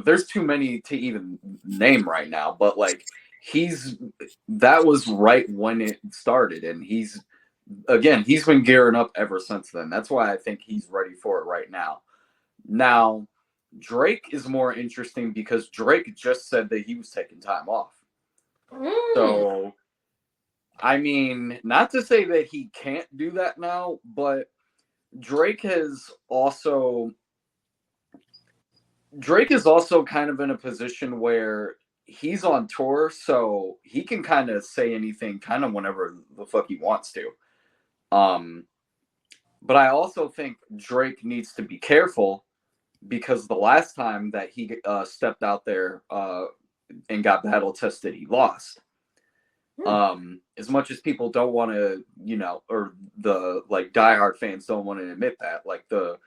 there's too many to even name right now, but like that was right when it started, and he's been gearing up ever since then. That's why I think he's ready for it right now. Now, Drake is more interesting because Drake just said that he was taking time off. So, I mean, not to say that he can't do that now, but Drake is also kind of in a position where he's on tour, so he can kind of say anything kind of whenever the fuck he wants to. But I also think Drake needs to be careful because the last time that he stepped out there and got battle tested, he lost. As much as people don't want to, or the like diehard fans don't want to admit that, like the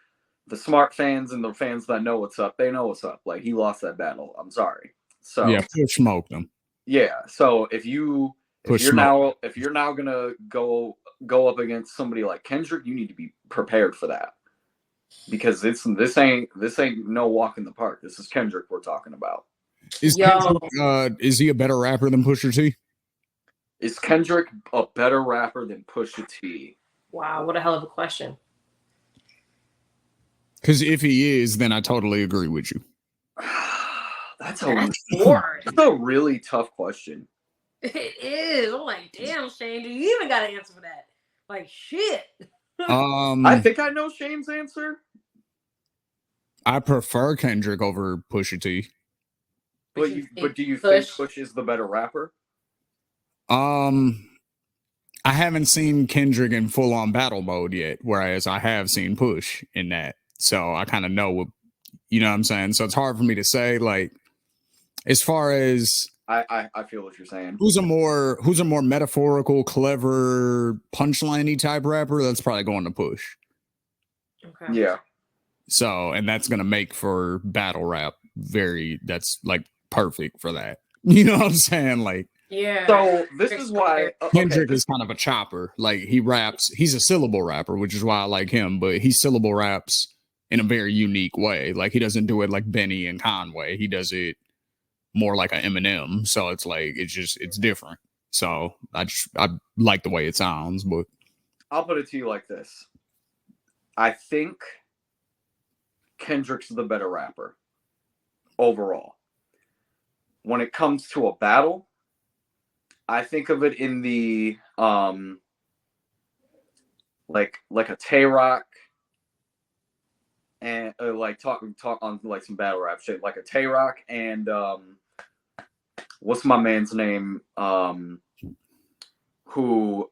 smart fans and the fans that know what's up, they know what's up. Like, he lost that battle. I'm sorry. So yeah, Push smoked him. Yeah. So if you're now gonna go up against somebody like Kendrick, you need to be prepared for that. Because this ain't no walk in the park. This is Kendrick we're talking about. Is he a better rapper than Pusha T? Is Kendrick a better rapper than Pusha T? Wow, what a hell of a question. Because if he is, then I totally agree with you. That's a really tough question. It is. I'm like, damn, Shane, do you even got an answer for that? Like, shit. I think I know Shane's answer. I prefer Kendrick over Pusha T. But do you think Push is the better rapper? I haven't seen Kendrick in full on battle mode yet, whereas I have seen Push in that. So I kind of know what, you know what I'm saying? So it's hard for me to say, like, as far as I feel what you're saying. Who's a more metaphorical, clever, punchline-y type rapper? That's probably going to Push. Okay. Yeah. So, and that's gonna make for battle rap that's like perfect for that. You know what I'm saying? Like, yeah. So this is why Kendrick is kind of a chopper. Like, he raps, he's a syllable rapper, which is why I like him, but he syllable raps in a very unique way. Like, he doesn't do it like Benny and Conway. He does it more like an Eminem. So it's like, it's different. So I like the way it sounds, but I'll put it to you like this. I think Kendrick's the better rapper overall. When it comes to a battle, I think of it in the like a Tay-Rock and like talk on like some battle rap shit, like a Tay-Rock and what's my man's name who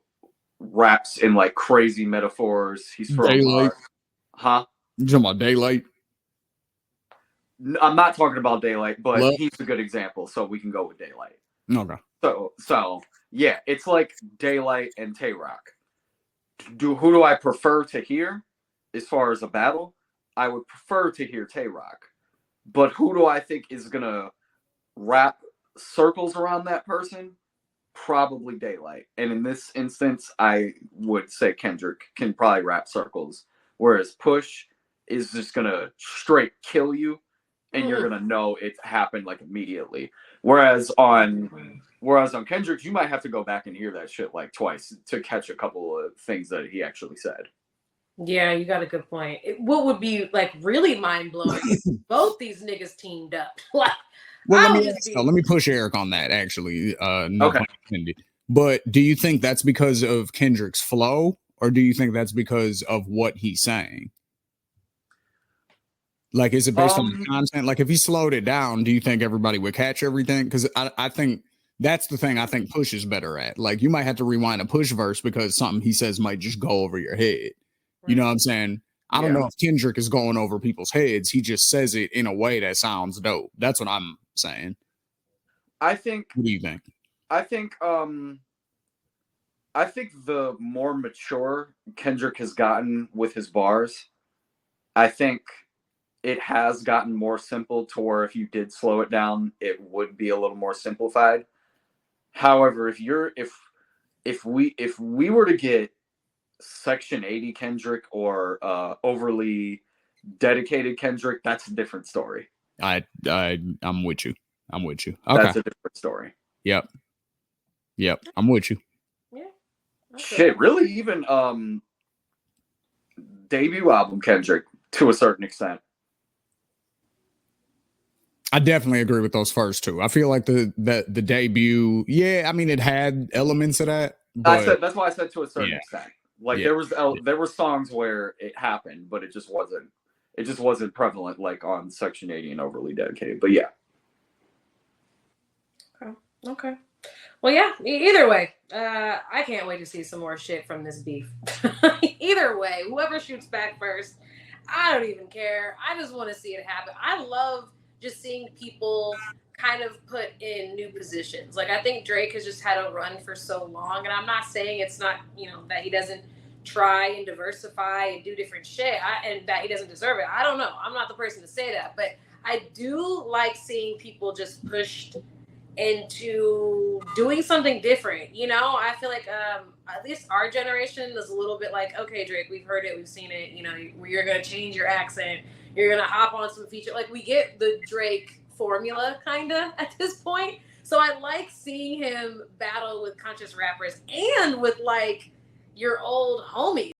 raps in like crazy metaphors. He's from Daylight. Huh? You talking about Daylight? I'm not talking about Daylight, but he's a good example, so we can go with Daylight. Okay. So yeah, it's like Daylight and Tay-Rock. Who do I prefer to hear as far as a battle? I would prefer to hear Tay-Rock. But who do I think is gonna wrap circles around that person? Probably Daylight. And in this instance, I would say Kendrick can probably wrap circles, whereas Push is just gonna straight kill you, and you're gonna know it happened like immediately. Whereas on Kendrick, you might have to go back and hear that shit like twice to catch a couple of things that he actually said. Yeah, you got a good point. What would be like really mind blowing if both these niggas teamed up? Like, well, let me push Eric on that. Actually, no pun intended. But do you think that's because of Kendrick's flow, or do you think that's because of what he's saying? Like, is it based on the content? Like, if he slowed it down, do you think everybody would catch everything? Because I think that's the thing I think Push is better at. Like, you might have to rewind a Push verse because something he says might just go over your head. Right. You know what I'm saying? I don't know if Kendrick is going over people's heads. He just says it in a way that sounds dope. That's what I'm saying. I think. What do you think? I think the more mature Kendrick has gotten with his bars, I think it has gotten more simple to where if you did slow it down, it would be a little more simplified. However, if we were to get Section 80 Kendrick or overly dedicated Kendrick, that's a different story. I'm with you. Okay. That's a different story. Yep. I'm with you. Yeah. Shit, really? Even debut album Kendrick to a certain extent. I definitely agree with those first two. I feel like the debut, yeah, I mean it had elements of that. But That's why I said to a certain extent. Like there were songs where it happened, but it just wasn't prevalent like on Section 80 and Overly Dedicated. But yeah. Okay. Well, yeah. Either way, I can't wait to see some more shit from this beef. Either way, whoever shoots back first, I don't even care. I just want to see it happen. I love just seeing people kind of put in new positions. Like I think Drake has just had a run for so long, and I'm not saying it's not that he doesn't try and diversify and do different shit, and that he doesn't deserve it. I don't know. I'm not the person to say that, but I do like seeing people just pushed into doing something different. I feel like at least our generation is a little bit like, okay, Drake, we've heard it, we've seen it. You're gonna change your accent, you're gonna hop on some feature. Like we get the Drake formula kinda at this point. So I like seeing him battle with conscious rappers and with like your old homies.